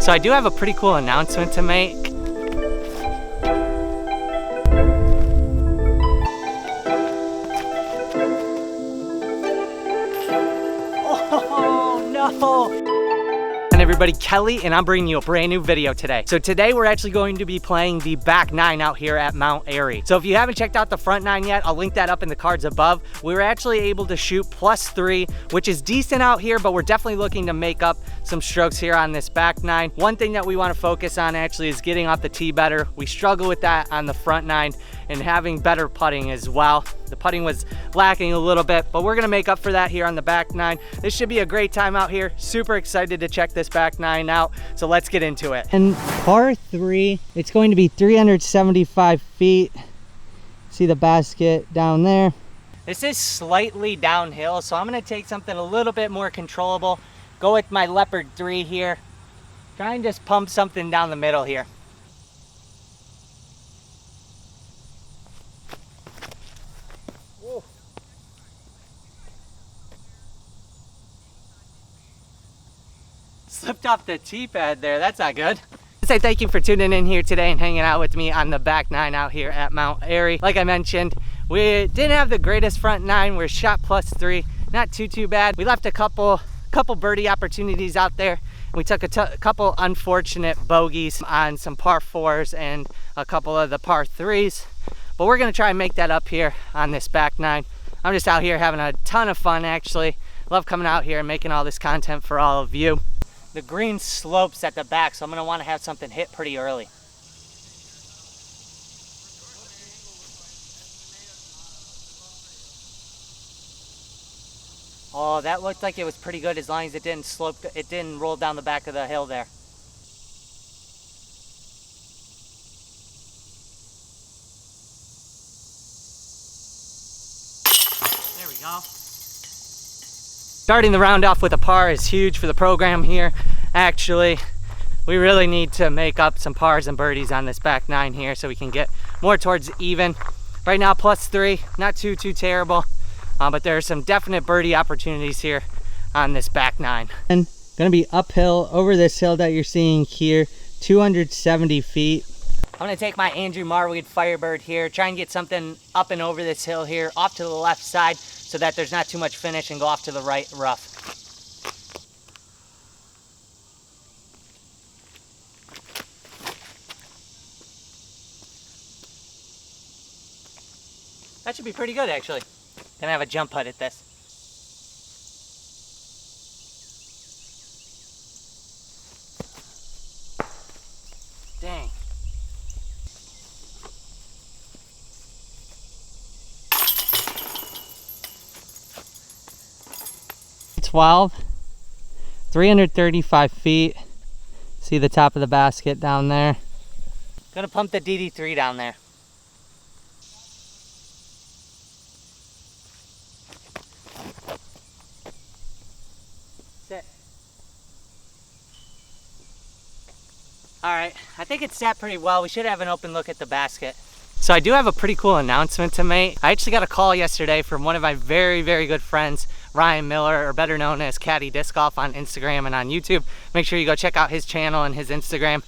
So I do have a pretty cool announcement to make. Oh no! And everybody, Kelly, and I'm bringing you a brand new video today. So today we're actually going to be playing the back nine out here at Mount Airy. So if you haven't checked out the front nine yet, I'll link that up in the cards above. We were actually able to shoot +3, which is decent out here, but we're definitely looking to make up some strokes here on this back nine. One thing that we want to focus on actually is getting off the tee better. We struggle with that on the front nine and having better putting as well. The putting was lacking a little bit, but we're gonna make up for that here on the back nine. This should be a great time out here. Super excited to check this back nine out. So let's get into it. And par 3, it's going to be 375 feet. See the basket down there. This is slightly downhill, so I'm gonna take something a little bit more controllable. Go with my Leopard 3 here. Try and just pump something down the middle here. Slipped off the tee pad there, that's not good. I say thank you for tuning in here today and hanging out with me on the back nine out here at Mount Airy. Like I mentioned, we didn't have the greatest front nine. We're shot +3, not too bad. We left a couple birdie opportunities out there. We took a couple unfortunate bogeys on some par 4s and a couple of the par 3s. But we're gonna try and make that up here on this back nine. I'm just out here having a ton of fun actually. Love coming out here and making all this content for all of you. The green slopes at the back, so I'm gonna wanna have something hit pretty early. Oh, that looked like it was pretty good as long as it didn't roll down the back of the hill there. There we go. Starting the round off with a par is huge for the program here. Actually, we really need to make up some pars and birdies on this back nine here so we can get more towards even. Right now, +3, not too terrible, but there are some definite birdie opportunities here on this back nine. And gonna be uphill over this hill that you're seeing here, 270 feet. I'm gonna take my Andrew Marwood Firebird here, try and get something up and over this hill here, off to the left side, so that there's not too much finish, and go off to the right rough. That should be pretty good actually. Gonna have a jump putt at this. Dang. Twelve, 335 feet. See the top of the basket down there. Gonna pump the DD3 down there. Sit. All right, I think it's sat pretty well. We should have an open look at the basket. So I do have a pretty cool announcement to make. I actually got a call yesterday from one of my very good friends, Ryan Miller, or better known as Caddy Disc Golf on Instagram and on YouTube. Make sure you go check out his channel and his Instagram.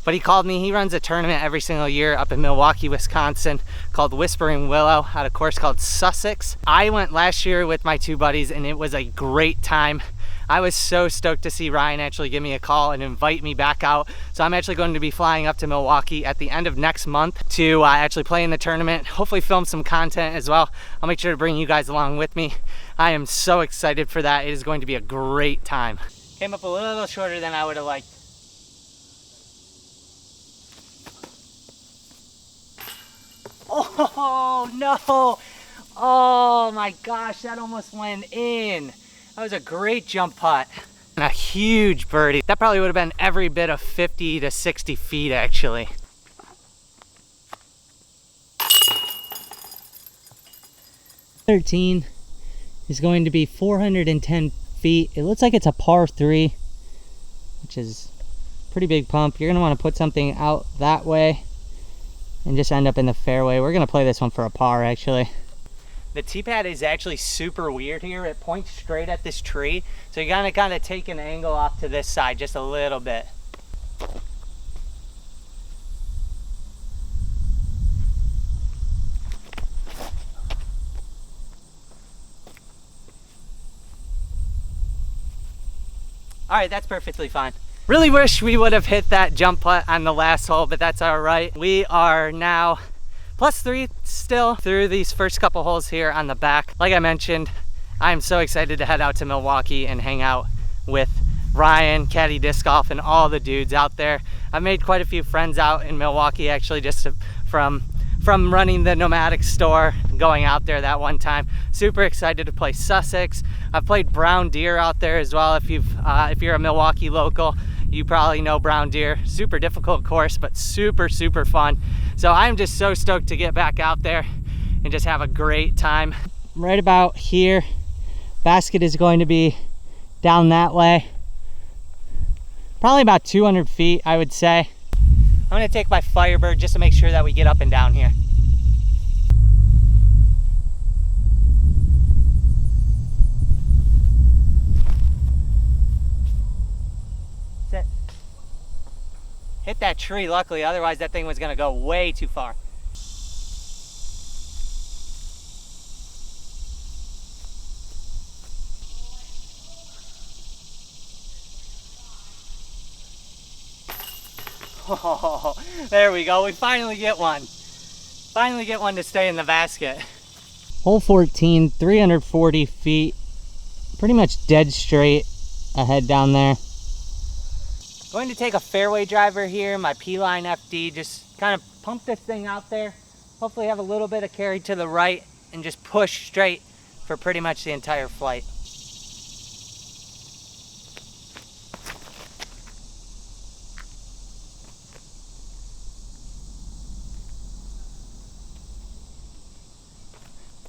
But he called me. He runs a tournament every single year up in Milwaukee, Wisconsin called Whispering Willow at a course called Sussex. I went last year with my 2 buddies and it was a great time. I was so stoked to see Ryan actually give me a call and invite me back out. So I'm actually going to be flying up to Milwaukee at the end of next month to actually play in the tournament, hopefully film some content as well. I'll make sure to bring you guys along with me. I am so excited for that. It is going to be a great time. Came up a little shorter than I would have liked. Oh no! Oh my gosh, that almost went in. That was a great jump putt. And a huge birdie. That probably would have been every bit of 50 to 60 feet actually. $13 is going to be 410 feet. It looks like it's a par 3, which is a pretty big pump. You're gonna want to put something out that way and just end up in the fairway. We're gonna play this one for a par actually. The tee pad is actually super weird here. It points straight at this tree. So you gotta kind of take an angle off to this side just a little bit. All right, that's perfectly fine. Really wish we would have hit that jump putt on the last hole, but that's all right. We are now +3 still through these first couple holes here on the back. Like I mentioned, I'm so excited to head out to Milwaukee and hang out with Ryan, Caddy Disc Golf, and all the dudes out there. I've made quite a few friends out in Milwaukee, actually, just from running the Nomadic store, going out there that one time. Super excited to play Sussex. I've played Brown Deer out there as well. If you're a Milwaukee local, you probably know Brown Deer. Super difficult course, but super, super fun. So I'm just so stoked to get back out there and just have a great time. Right about here, basket is going to be down that way. Probably about 200 feet, I would say. I'm gonna take my Firebird just to make sure that we get up and down here. Hit that tree, luckily, otherwise that thing was gonna go way too far. Oh, there we go, we finally get one. Finally get one to stay in the basket. Hole 14, 340 feet, pretty much dead straight ahead down there. Going to take a fairway driver here, my P-Line FD, just kind of pump this thing out there. Hopefully have a little bit of carry to the right and just push straight for pretty much the entire flight.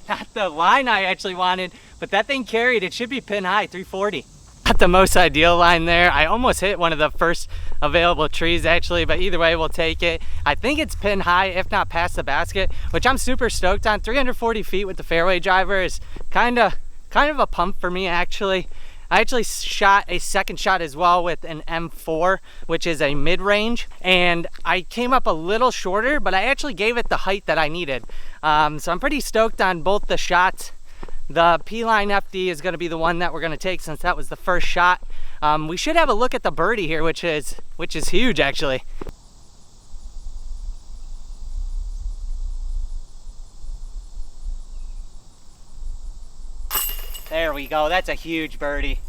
Not the line I actually wanted, but that thing carried. It should be pin high, 340. Not the most ideal line there. I almost hit one of the first available trees actually, but either way we'll take it. I think it's pin high, if not past the basket, which I'm super stoked on. 340 feet with the fairway driver is kind of a pump for me actually. I actually shot a second shot as well with an M4, which is a mid-range, and I came up a little shorter, but I actually gave it the height that I needed. So I'm pretty stoked on both the shots. The P-Line FD is going to be the one that we're going to take since that was the first shot. We should have a look at the birdie here, which is huge actually. There we go, that's a huge birdie.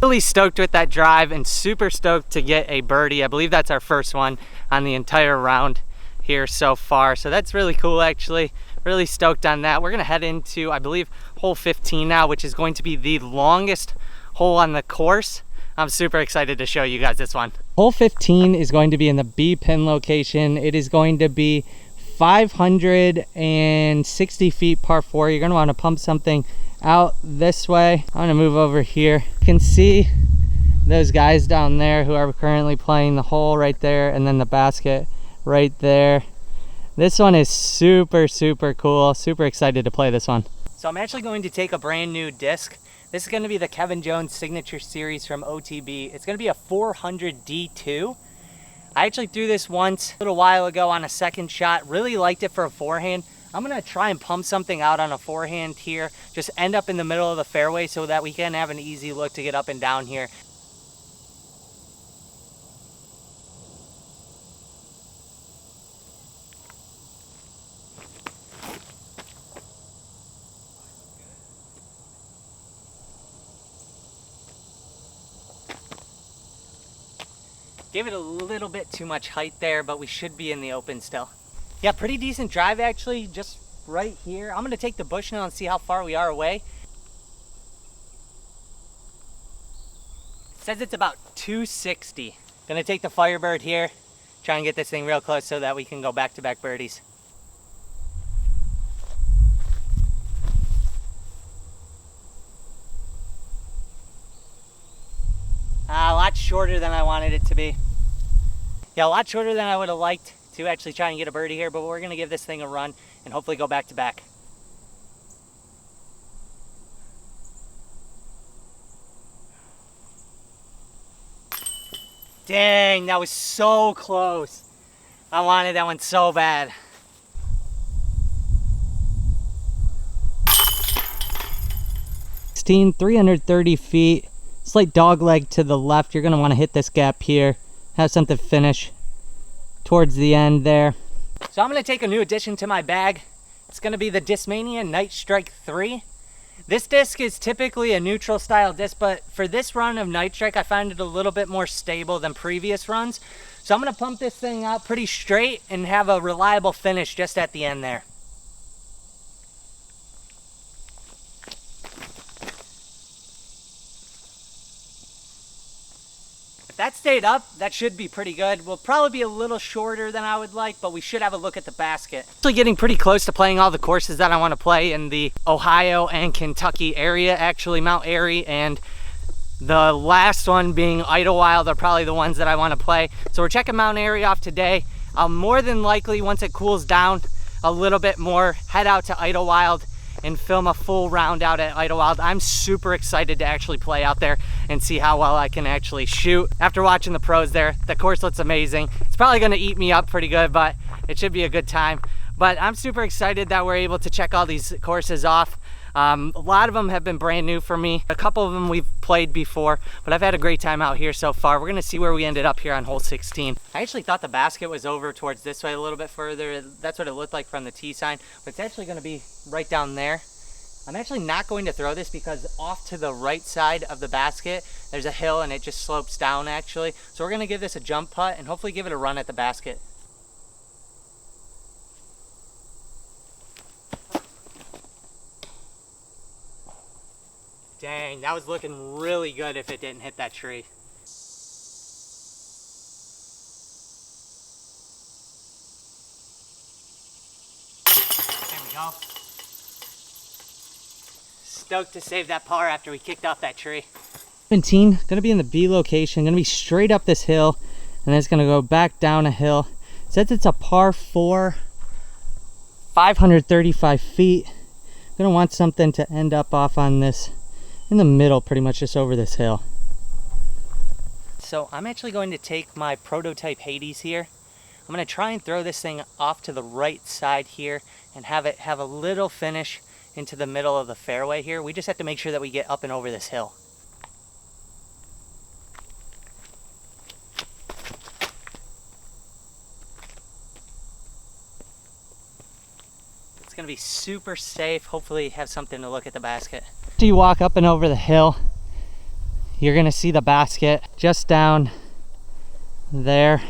Really stoked with that drive and super stoked to get a birdie. I believe that's our first one on the entire round here so far. So that's really cool actually. Really stoked on that. We're gonna head into, I believe, hole 15 now, which is going to be the longest hole on the course. I'm super excited to show you guys this one. Hole 15 is going to be in the B pin location. It is going to be 560 feet par 4. You're gonna wanna pump something out this way. I'm gonna move over here. You can see those guys down there who are currently playing the hole right there, and then the basket right there. This one is super, super cool. Super excited to play this one. So I'm actually going to take a brand new disc. This is gonna be the Kevin Jones Signature Series from OTB. It's gonna be a 400 D2. I actually threw this once a little while ago on a second shot. Really liked it for a forehand. I'm gonna try and pump something out on a forehand here. Just end up in the middle of the fairway so that we can have an easy look to get up and down here. Gave it a little bit too much height there, but we should be in the open still. Yeah, pretty decent drive actually, just right here. I'm gonna take the bush now and see how far we are away. It says it's about 260. Gonna take the Firebird here, try and get this thing real close so that we can go back-to-back birdies. A lot shorter than I wanted it to be. Yeah, a lot shorter than I would have liked to actually try and get a birdie here, but we're gonna give this thing a run and hopefully go back to back. Dang, that was so close. I wanted that one so bad. (16) 330 feet. slight dog leg to the left. You're gonna wanna hit this gap here, have something finish towards the end there. So I'm gonna take a new addition to my bag. It's gonna be the Discmania Night Strike 3. This disc is typically a neutral style disc, but for this run of Night Strike, I find it a little bit more stable than previous runs. So I'm gonna pump this thing out pretty straight and have a reliable finish just at the end there. That stayed up, that should be pretty good. Will probably be a little shorter than I would like, but we should have a look at the basket. Actually getting pretty close to playing all the courses that I want to play in the Ohio and Kentucky area, actually Mount Airy and the last one being Idlewild are probably the ones that I want to play. So we're checking Mount Airy off today. I'll more than likely, once it cools down a little bit more, head out to Idlewild and film a full round out at Idlewild. I'm super excited to actually play out there and see how well I can actually shoot. After watching the pros there, the course looks amazing. It's probably gonna eat me up pretty good, but it should be a good time. But I'm super excited that we're able to check all these courses off. A lot of them have been brand new for me. A couple of them we've played before, but I've had a great time out here so far. We're gonna see where we ended up here on hole 16. I actually thought the basket was over towards this way a little bit further. That's what it looked like from the tee sign, but it's actually gonna be right down there. I'm actually not going to throw this because off to the right side of the basket, there's a hill and it just slopes down actually. So we're gonna give this a jump putt and hopefully give it a run at the basket. Dang, that was looking really good if it didn't hit that tree. There we go. Stoked to save that par after we kicked off that tree. 17, gonna be in the B location, gonna be straight up this hill, and then it's gonna go back down a hill. Since it's a par 4, 535 feet, gonna want something to end up off on this, in the middle, pretty much just over this hill. So I'm actually going to take my prototype Hades here. I'm gonna try and throw this thing off to the right side here and have it have a little finish into the middle of the fairway here. We just have to make sure that we get up and over this hill. It's gonna be super safe. Hopefully have something to look at the basket. After you walk up and over the hill, you're gonna see the basket just down there.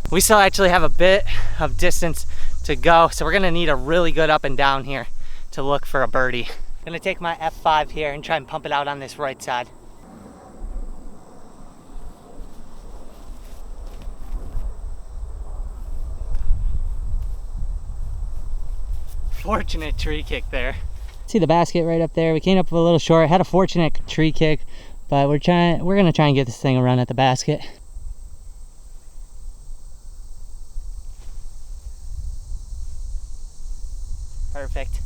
We still actually have a bit of distance to go, so we're gonna need a really good up and down here to look for a birdie. I'm gonna take my F5 here and try and pump it out on this right side. Fortunate tree kick there. See the basket right up there. We came up a little short, had a fortunate tree kick, but we're gonna try and get this thing a run at the basket. Perfect.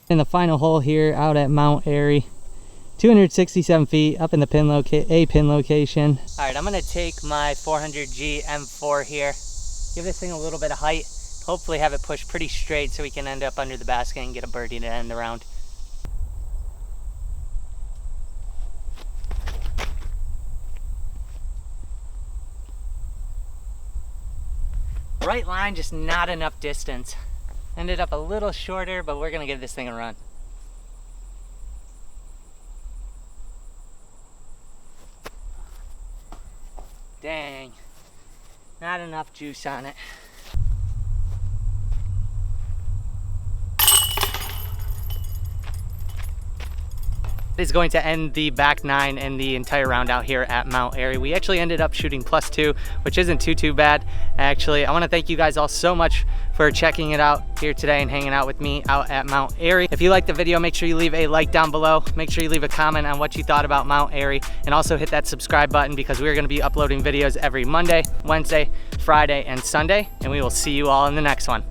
In the final hole here out at Mount Airy, 267 feet up in the pin location. All right, I'm gonna take my 400G M4 here, give this thing a little bit of height, hopefully have it push pretty straight so we can end up under the basket and get a birdie to end the round. Right line, just not enough distance. Ended up a little shorter, but we're gonna give this thing a run. Dang, not enough juice on it. Is going to end the back 9 and the entire round out here at Mount Airy. We actually ended up shooting +2, which isn't too bad. Actually, I want to thank you guys all so much for checking it out here today and hanging out with me out at Mount Airy. If you liked the video, make sure you leave a like down below. Make sure you leave a comment on what you thought about Mount Airy, and also hit that subscribe button because we're going to be uploading videos every Monday, Wednesday, Friday, and Sunday, and we will see you all in the next one.